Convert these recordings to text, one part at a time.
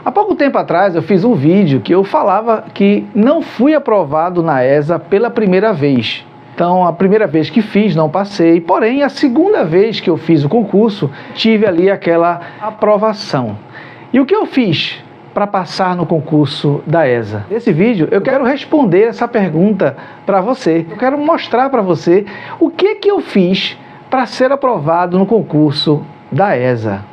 Há pouco tempo atrás eu fiz um vídeo que eu falava que não fui aprovado na ESA pela primeira vez. Então a primeira vez que fiz não passei, porém a segunda vez que eu fiz o concurso tive ali aquela aprovação. E o que eu fiz para passar no concurso da ESA? Nesse vídeo eu quero responder essa pergunta para você. Eu quero mostrar para você o que eu fiz para ser aprovado no concurso da ESA.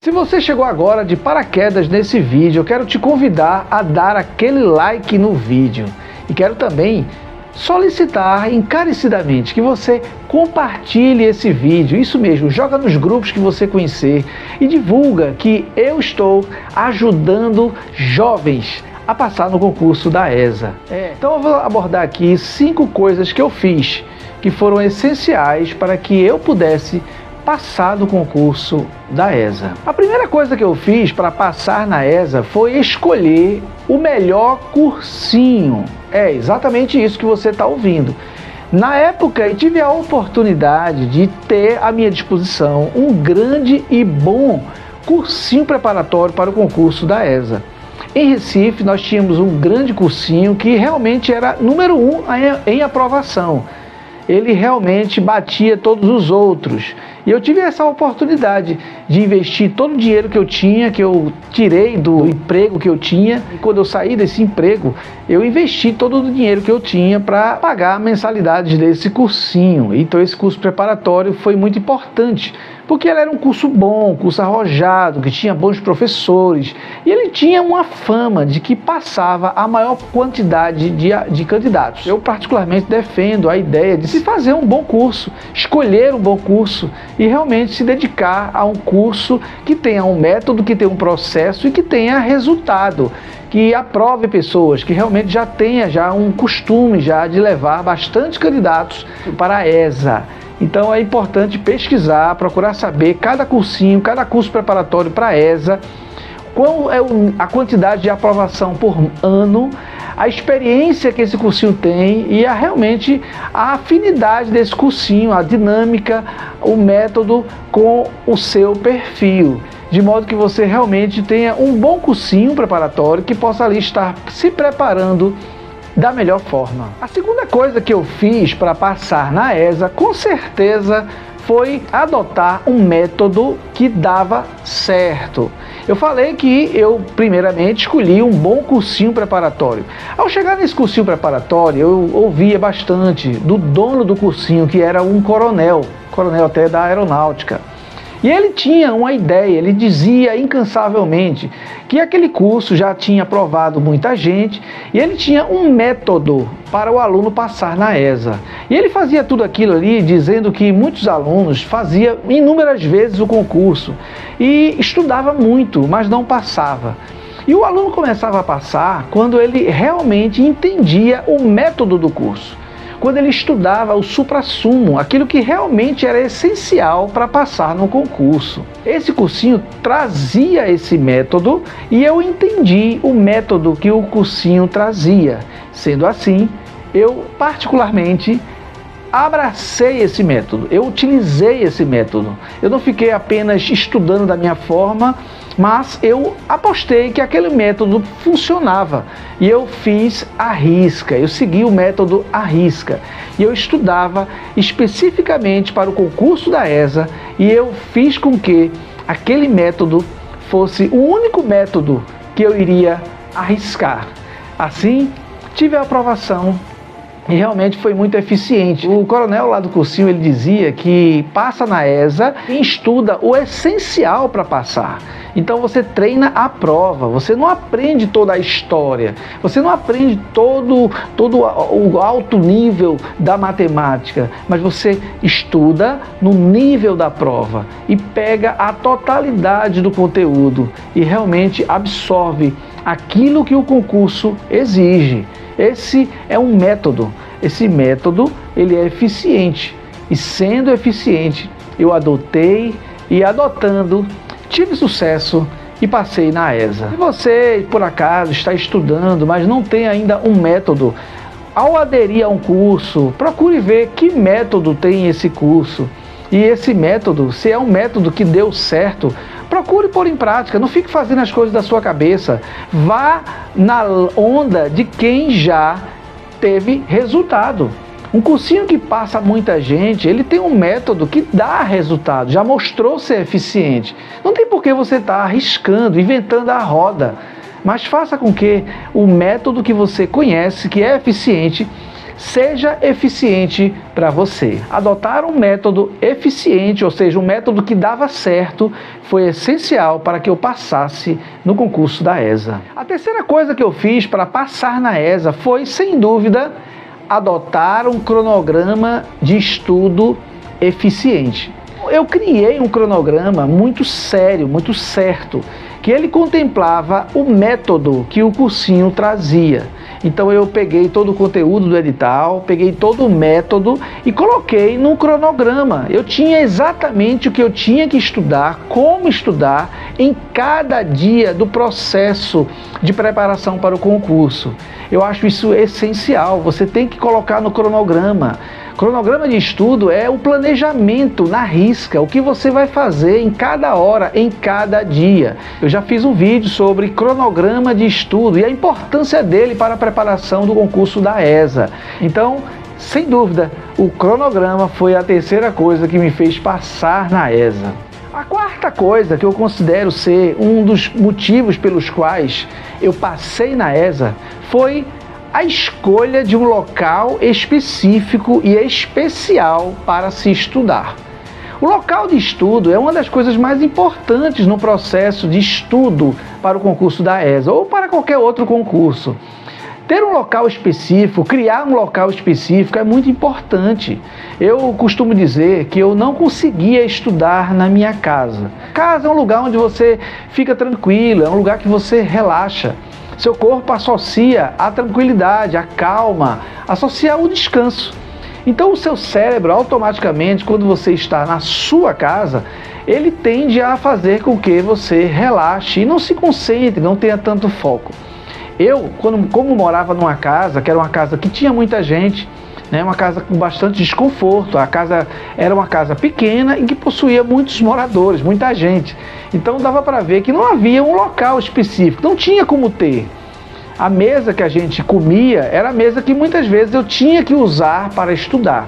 Se você chegou agora de paraquedas nesse vídeo, eu quero te convidar a dar aquele like no vídeo. E quero também solicitar encarecidamente que você compartilhe esse vídeo, isso mesmo, joga nos grupos que você conhecer e divulga que eu estou ajudando jovens a passar no concurso da ESA. Então eu vou abordar aqui 5 coisas que eu fiz, que foram essenciais para que eu pudesse passar no concurso da ESA. A primeira coisa que eu fiz para passar na ESA foi escolher o melhor cursinho. É exatamente isso que você está ouvindo. Na época eu tive a oportunidade de ter à minha disposição um grande e bom cursinho preparatório para o concurso da ESA. Em Recife nós tínhamos um grande cursinho que realmente era número 1 em aprovação. Ele realmente batia todos os outros. E eu tive essa oportunidade de investir todo o dinheiro que eu tinha, que eu tirei do emprego que eu tinha. E quando eu saí desse emprego, eu investi todo o dinheiro que eu tinha para pagar a mensalidade desse cursinho. Então esse curso preparatório foi muito importante, porque ele era um curso bom, um curso arrojado, que tinha bons professores. E ele tinha uma fama de que passava a maior quantidade de candidatos. Eu particularmente defendo a ideia de se fazer um bom curso, escolher um bom curso e realmente se dedicar a um curso que tenha um método, que tenha um processo e que tenha resultado, que aprove pessoas, que realmente já tenha um costume de levar bastante candidatos para a ESA. Então é importante pesquisar, procurar saber cada cursinho, cada curso preparatório para a ESA, qual é a quantidade de aprovação por ano, a experiência que esse cursinho tem e realmente a afinidade desse cursinho, a dinâmica, o método com o seu perfil, de modo que você realmente tenha um bom cursinho preparatório que possa ali estar se preparando da melhor forma. A segunda coisa que eu fiz para passar na ESA, com certeza, foi adotar um método que dava certo. Eu falei que eu primeiramente escolhi um bom cursinho preparatório. Ao chegar nesse cursinho preparatório, eu ouvia bastante do dono do cursinho, que era um coronel até da aeronáutica. E ele tinha uma ideia, ele dizia incansavelmente que aquele curso já tinha aprovado muita gente e ele tinha um método para o aluno passar na ESA. E ele fazia tudo aquilo ali dizendo que muitos alunos faziam inúmeras vezes o concurso e estudava muito, mas não passava. E o aluno começava a passar quando ele realmente entendia o método do curso, quando ele estudava o suprassumo, aquilo que realmente era essencial para passar no concurso. Esse cursinho trazia esse método e eu entendi o método que o cursinho trazia. Sendo assim, eu particularmente abracei esse método, eu utilizei esse método. Eu não fiquei apenas estudando da minha forma, mas eu apostei que aquele método funcionava e eu fiz à risca, eu segui o método à risca e eu estudava especificamente para o concurso da ESA e eu fiz com que aquele método fosse o único método que eu iria arriscar. Assim, tive a aprovação e realmente foi muito eficiente. O coronel lá do cursinho, ele dizia que passa na ESA quem estuda o essencial para passar. Então você treina a prova, você não aprende toda a história, você não aprende todo o alto nível da matemática, mas você estuda no nível da prova e pega a totalidade do conteúdo e realmente absorve aquilo que o concurso exige. Esse é um método, esse método ele é eficiente e sendo eficiente eu adotei e adotando tive sucesso e passei na ESA. Se você por acaso está estudando, mas não tem ainda um método, ao aderir a um curso, procure ver que método tem esse curso. E esse método, se é um método que deu certo, procure pôr em prática, não fique fazendo as coisas da sua cabeça. Vá na onda de quem já teve resultado. Um cursinho que passa muita gente, ele tem um método que dá resultado, já mostrou ser eficiente. Não tem por que você estar arriscando, inventando a roda, mas faça com que o método que você conhece, que é eficiente, seja eficiente para você. Adotar um método eficiente, ou seja, um método que dava certo, foi essencial para que eu passasse no concurso da ESA. A terceira coisa que eu fiz para passar na ESA foi, sem dúvida, adotar um cronograma de estudo eficiente. Eu criei um cronograma muito sério, muito certo, que ele contemplava o método que o cursinho trazia. Então eu peguei todo o conteúdo do edital, peguei todo o método e coloquei num cronograma. Eu tinha exatamente o que eu tinha que estudar, como estudar em cada dia do processo de preparação para o concurso. Eu acho isso essencial, você tem que colocar no cronograma. Cronograma de estudo é o planejamento na risca, o que você vai fazer em cada hora, em cada dia. Eu já fiz um vídeo sobre cronograma de estudo e a importância dele para a preparação do concurso da ESA. Então, sem dúvida, o cronograma foi a terceira coisa que me fez passar na ESA. A quarta coisa que eu considero ser um dos motivos pelos quais eu passei na ESA foi a escolha de um local específico e especial para se estudar. O local de estudo é uma das coisas mais importantes no processo de estudo para o concurso da ESA ou para qualquer outro concurso. Ter um local específico, criar um local específico é muito importante. Eu costumo dizer que eu não conseguia estudar na minha casa. Casa é um lugar onde você fica tranquilo, é um lugar que você relaxa. Seu corpo associa a tranquilidade, a calma, associa o descanso. Então o seu cérebro automaticamente, quando você está na sua casa, ele tende a fazer com que você relaxe e não se concentre, não tenha tanto foco. Eu, como morava numa casa, que era uma casa que tinha muita gente, uma casa com bastante desconforto, a casa era uma casa pequena e que possuía muitos moradores, muita gente. Então dava para ver que não havia um local específico, não tinha como ter. A mesa que a gente comia era a mesa que muitas vezes eu tinha que usar para estudar.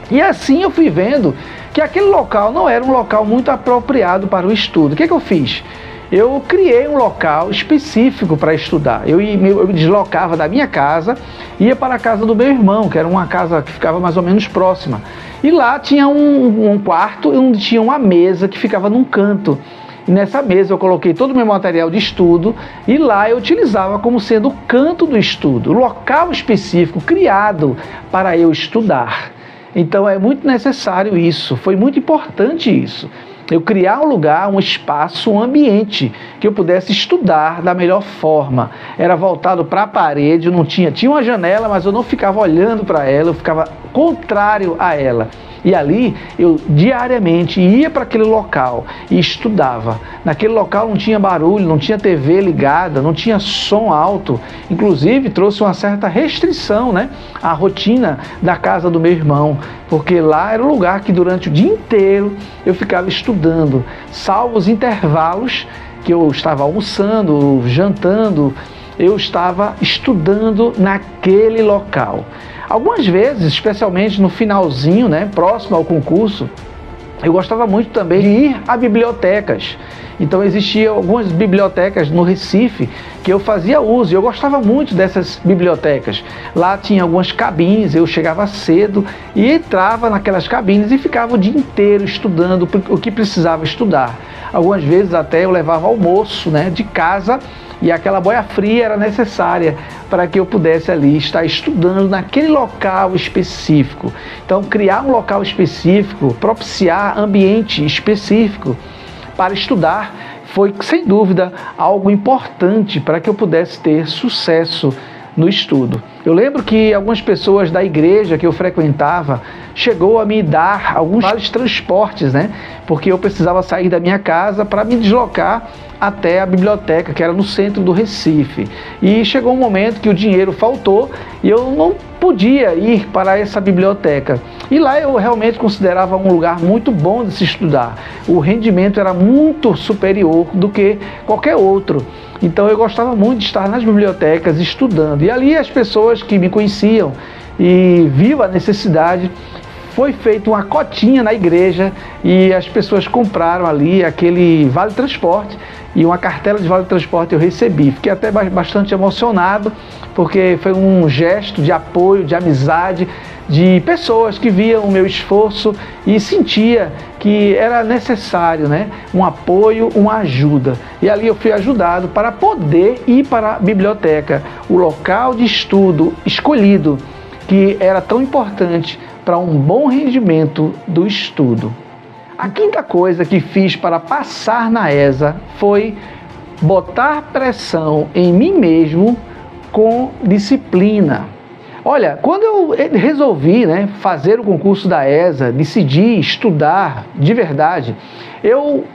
E assim eu fui vendo que aquele local não era um local muito apropriado para o estudo. O que eu fiz? Eu criei um local específico para estudar. Eu me deslocava da minha casa, ia para a casa do meu irmão, que era uma casa que ficava mais ou menos próxima. E lá tinha um quarto onde tinha uma mesa que ficava num canto. E nessa mesa eu coloquei todo o meu material de estudo e lá eu utilizava como sendo o canto do estudo, o local específico criado para eu estudar. Então é muito necessário isso, foi muito importante isso. Eu criar um lugar, um espaço, um ambiente que eu pudesse estudar da melhor forma. Era voltado para a parede, tinha uma janela, mas eu não ficava olhando para ela, eu ficava contrário a ela. E ali eu diariamente ia para aquele local e estudava. Naquele local não tinha barulho, não tinha TV ligada, não tinha som alto. Inclusive trouxe uma certa restrição, à rotina da casa do meu irmão, porque lá era o lugar que durante o dia inteiro eu ficava estudando, salvo os intervalos que eu estava almoçando, jantando, eu estava estudando naquele local. Algumas vezes, especialmente no finalzinho, próximo ao concurso, eu gostava muito também de ir a bibliotecas. Então existiam algumas bibliotecas no Recife que eu fazia uso, e eu gostava muito dessas bibliotecas. Lá tinha algumas cabines, eu chegava cedo e entrava naquelas cabines e ficava o dia inteiro estudando o que precisava estudar. Algumas vezes até eu levava almoço de casa, e aquela boia fria era necessária para que eu pudesse ali estar estudando naquele local específico. Então, criar um local específico, propiciar ambiente específico para estudar foi, sem dúvida, algo importante para que eu pudesse ter sucesso no estudo. Eu lembro que algumas pessoas da igreja que eu frequentava chegou a me dar alguns vales transportes, né? Porque eu precisava sair da minha casa para me deslocar até a biblioteca, que era no centro do Recife. E chegou um momento que o dinheiro faltou e eu não podia ir para essa biblioteca. E lá eu realmente considerava um lugar muito bom de se estudar. O rendimento era muito superior do que qualquer outro. Então eu gostava muito de estar nas bibliotecas estudando. E ali as pessoas que me conheciam e viam a necessidade, foi feita uma cotinha na igreja e as pessoas compraram ali aquele vale transporte e uma cartela de vale transporte eu recebi. Fiquei até bastante emocionado, porque foi um gesto de apoio, de amizade, de pessoas que viam o meu esforço e sentia que era necessário, né, um apoio, uma ajuda. E ali eu fui ajudado para poder ir para a biblioteca, o local de estudo escolhido, que era tão importante para um bom rendimento do estudo. A quinta coisa que fiz para passar na ESA foi botar pressão em mim mesmo com disciplina. Olha, quando eu resolvi, né, fazer o concurso da ESA, decidi estudar de verdade, eu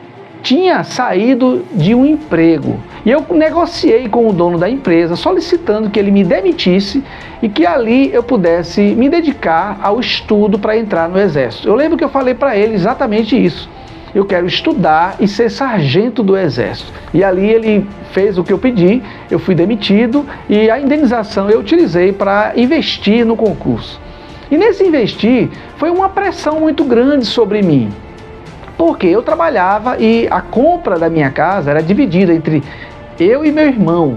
tinha saído de um emprego e eu negociei com o dono da empresa solicitando que ele me demitisse e que ali eu pudesse me dedicar ao estudo para entrar no Exército. Eu lembro que eu falei para ele exatamente isso. Eu quero estudar e ser sargento do Exército. E ali ele fez o que eu pedi, eu fui demitido e a indenização eu utilizei para investir no concurso. E nesse investir foi uma pressão muito grande sobre mim, porque eu trabalhava e a compra da minha casa era dividida entre eu e meu irmão.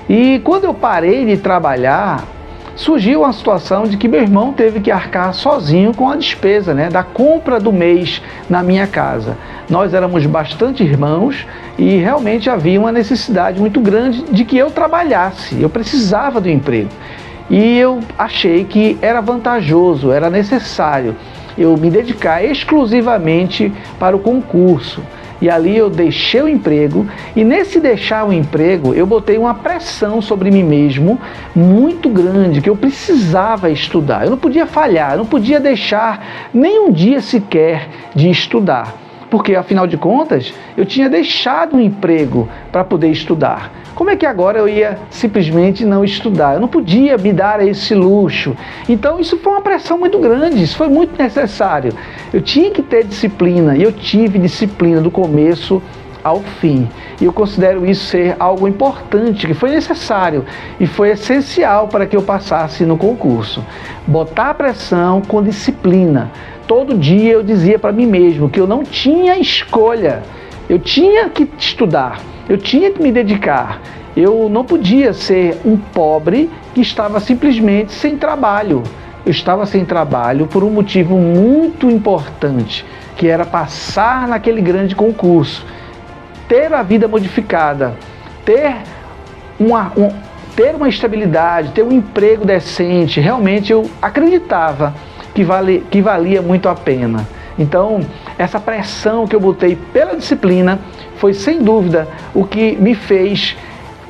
E quando eu parei de trabalhar, surgiu uma situação de que meu irmão teve que arcar sozinho com a despesa, né, da compra do mês na minha casa. Nós éramos bastante irmãos e realmente havia uma necessidade muito grande de que eu trabalhasse. Eu precisava do emprego. E eu achei que era vantajoso, era necessário eu me dedicar exclusivamente para o concurso. E ali eu deixei o emprego, e nesse deixar o emprego eu botei uma pressão sobre mim mesmo muito grande, que eu precisava estudar. Eu não podia falhar, eu não podia deixar nem um dia sequer de estudar, porque afinal de contas eu tinha deixado um emprego para poder estudar. Como é que agora eu ia simplesmente não estudar? Eu não podia me dar esse luxo. Então isso foi uma pressão muito grande, isso foi muito necessário. Eu tinha que ter disciplina, e eu tive disciplina do começo ao fim. E eu considero isso ser algo importante, que foi necessário e foi essencial para que eu passasse no concurso. Botar pressão com disciplina. Todo dia eu dizia para mim mesmo que eu não tinha escolha, eu tinha que estudar. Eu tinha que me dedicar. Eu não podia ser um pobre que estava simplesmente sem trabalho. Eu estava sem trabalho por um motivo muito importante, que era passar naquele grande concurso, ter a vida modificada, ter uma estabilidade, ter um emprego decente. Realmente eu acreditava que valia muito a pena. Então, essa pressão que eu botei pela disciplina foi, sem dúvida, o que me fez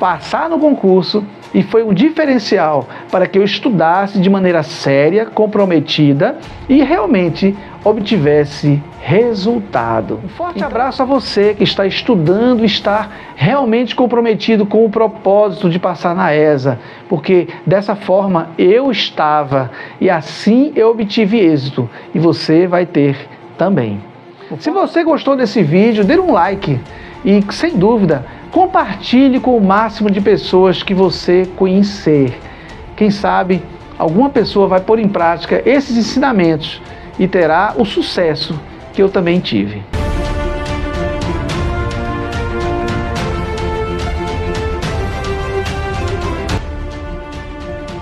passar no concurso e foi um diferencial para que eu estudasse de maneira séria, comprometida e realmente obtivesse resultado. Um forte abraço a você que está estudando e está realmente comprometido com o propósito de passar na ESA, porque dessa forma eu estava e assim eu obtive êxito e você vai ter também. Se você gostou desse vídeo, dê um like e, sem dúvida, compartilhe com o máximo de pessoas que você conhecer. Quem sabe alguma pessoa vai pôr em prática esses ensinamentos e terá o sucesso que eu também tive.